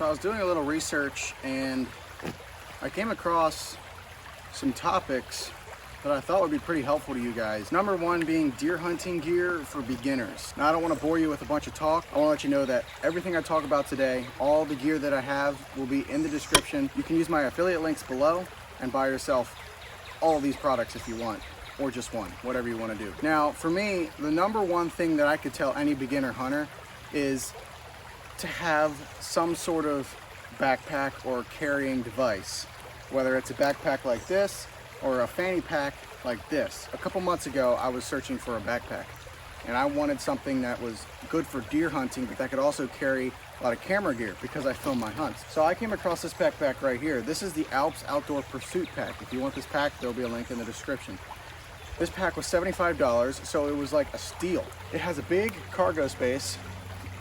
So I was doing a little research and I came across some topics that I thought would be pretty helpful to you guys. Number one being deer hunting gear for beginners. Now I don't want to bore you with a bunch of talk. I want to let you know that everything I talk about today, all the gear that I have will be in the description. You can use my affiliate links below and buy yourself all of these products if you want, or just one, whatever you want to do. Now for me, the number one thing that I could tell any beginner hunter is to have some sort of backpack or carrying device, whether it's a backpack like this or a fanny pack like this. A couple months ago, I was searching for a backpack and I wanted something that was good for deer hunting, but that could also carry a lot of camera gear because I film my hunts. So I came across this backpack right here. This is the Alps Outdoor Pursuit Pack. If you want this pack, there'll be a link in the description. This pack was $75, so it was like a steal. It has a big cargo space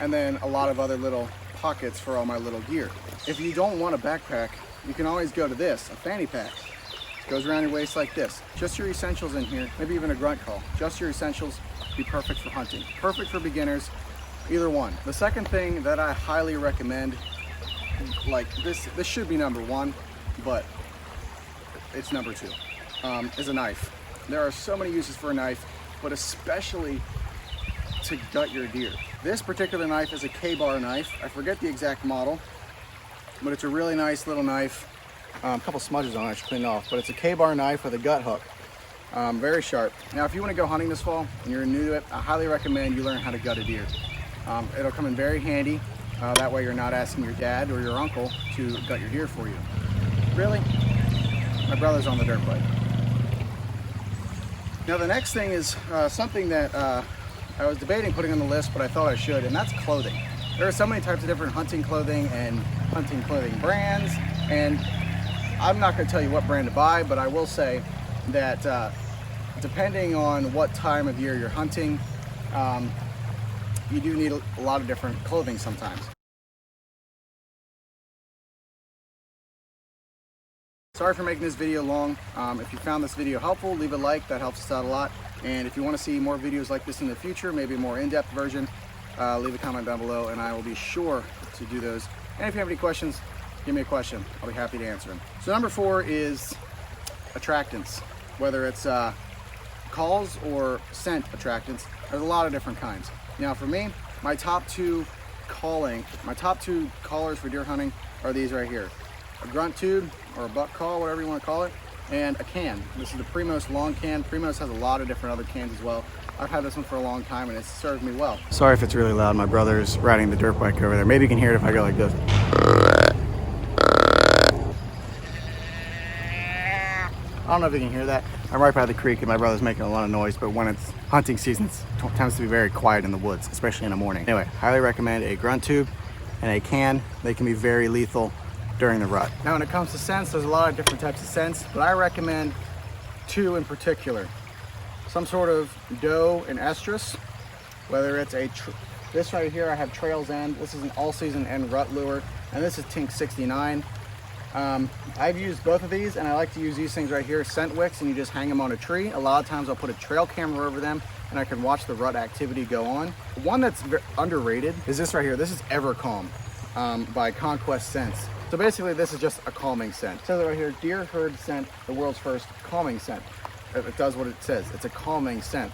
and then a lot of other little pockets for all my little gear. If you don't want a backpack, you can always go to this, a fanny pack. Goes around your waist like this. Just your essentials in here, maybe even a grunt call. Just your essentials, be perfect for hunting. Perfect for beginners, either one. The second thing that I highly recommend, like this should be number one, but it's number two, is a knife. There are so many uses for a knife, but especially to gut your deer. This particular knife is a K-bar knife. I forget the exact model, but it's a really nice little knife. A couple smudges on it, I should clean it off, but it's a K-bar knife with a gut hook. Very sharp. Now, if you want to go hunting this fall and you're new to it, I highly recommend you learn how to gut a deer. It'll come in very handy. That way you're not asking your dad or your uncle to gut your deer for you. Really? My brother's on the dirt bike. Now, the next thing is something that I was debating putting on the list, but I thought I should, and that's clothing. There are so many types of different hunting clothing and hunting clothing brands, and I'm not going to tell you what brand to buy, but I will say that depending on what time of year you're hunting, you do need a lot of different clothing sometimes. Sorry for making this video long. If you found this video helpful, leave a like, that helps us out a lot. And if you want to see more videos like this in the future, maybe a more in-depth version, leave a comment down below and I will be sure to do those. And if you have any questions, give me a question. I'll be happy to answer them. So number 4 is attractants, whether it's calls or scent attractants. There's a lot of different kinds. Now for me, my top two collars for deer hunting are these right here. A grunt tube or a buck call, whatever you want to call it, and a can. This is the Primos long can. Primos has a lot of different other cans as well. I've had this one for a long time and it's served me well. Sorry if it's really loud. My brother's riding the dirt bike over there. Maybe you can hear it if I go like this. I don't know if you can hear that. I'm right by the creek and my brother's making a lot of noise, but when it's hunting season, it tends to be very quiet in the woods, especially in the morning. Anyway, highly recommend a grunt tube and a can. They can be very lethal during the rut. Now when it comes to scents, there's a lot of different types of scents, but I recommend 2 in particular. Some sort of doe and estrus, whether it's this right here, I have Trails End. This is an all-season end rut lure, and this is Tink 69. I've used both of these, and I like to use these things right here, scent wicks, and you just hang them on a tree. A lot of times I'll put a trail camera over them, and I can watch the rut activity go on. One that's underrated is this right here. This is Evercalm by Conquest Scents. So basically this is just a calming scent. It says right here, deer herd scent, the world's first calming scent. It does what it says, it's a calming scent.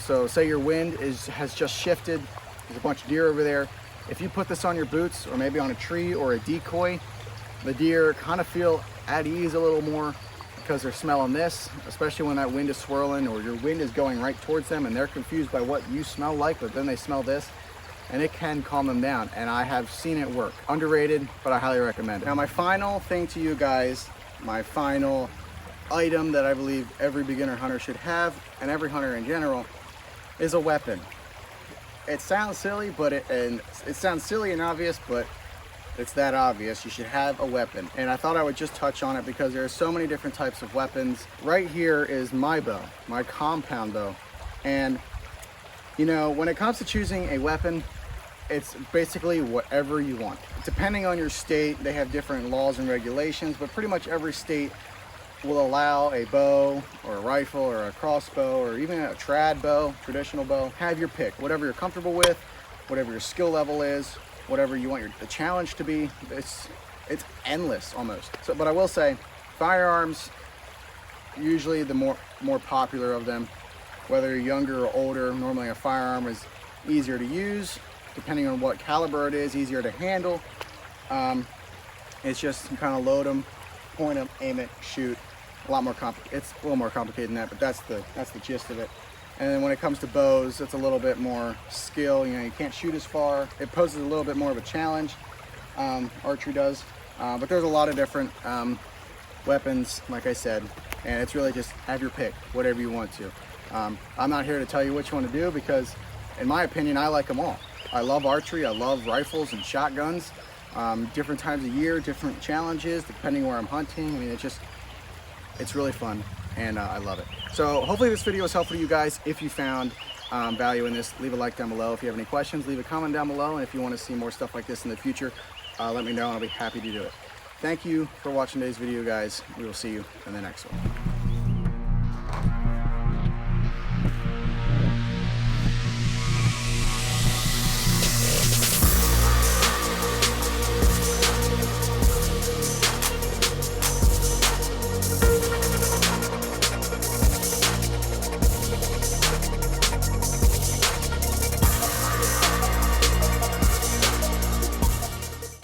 So say your wind has just shifted, there's a bunch of deer over there. If you put this on your boots or maybe on a tree or a decoy, the deer kind of feel at ease a little more because they're smelling this, especially when that wind is swirling or your wind is going right towards them and they're confused by what you smell like, but then they smell this. And it can calm them down, and I have seen it work. Underrated, but I highly recommend it. Now my final thing to you guys, my final item that I believe every beginner hunter should have, and every hunter in general, is a weapon. It sounds silly, but it sounds silly and obvious, but it's that obvious. You should have a weapon. And I thought I would just touch on it because there are so many different types of weapons. Right here is my bow, my compound bow. And you know, when it comes to choosing a weapon, it's basically whatever you want. Depending on your state, they have different laws and regulations, but pretty much every state will allow a bow or a rifle or a crossbow or even a trad bow, traditional bow. Have your pick, whatever you're comfortable with, whatever your skill level is, whatever you want the challenge to be. It's endless almost. So, but I will say, firearms, usually the more popular of them, whether you're younger or older, normally a firearm is easier to use, depending on what caliber it is, easier to handle. It's just you kind of load them, point them, aim it, shoot. It's a little more complicated than that, but that's the gist of it. And then when it comes to bows, it's a little bit more skill. You know, you can't shoot as far. It poses a little bit more of a challenge. Archery does, but there's a lot of different weapons, like I said, and it's really just have your pick, whatever you want to. I'm not here to tell you which one to do because, in my opinion, I like them all. I love archery. I love rifles and shotguns. Different times of year, different challenges, depending where I'm hunting. I mean, it's really fun, and I love it. So hopefully this video was helpful to you guys. If you found value in this, leave a like down below. If you have any questions, leave a comment down below. And if you want to see more stuff like this in the future, let me know and I'll be happy to do it. Thank you for watching today's video, guys. We will see you in the next one.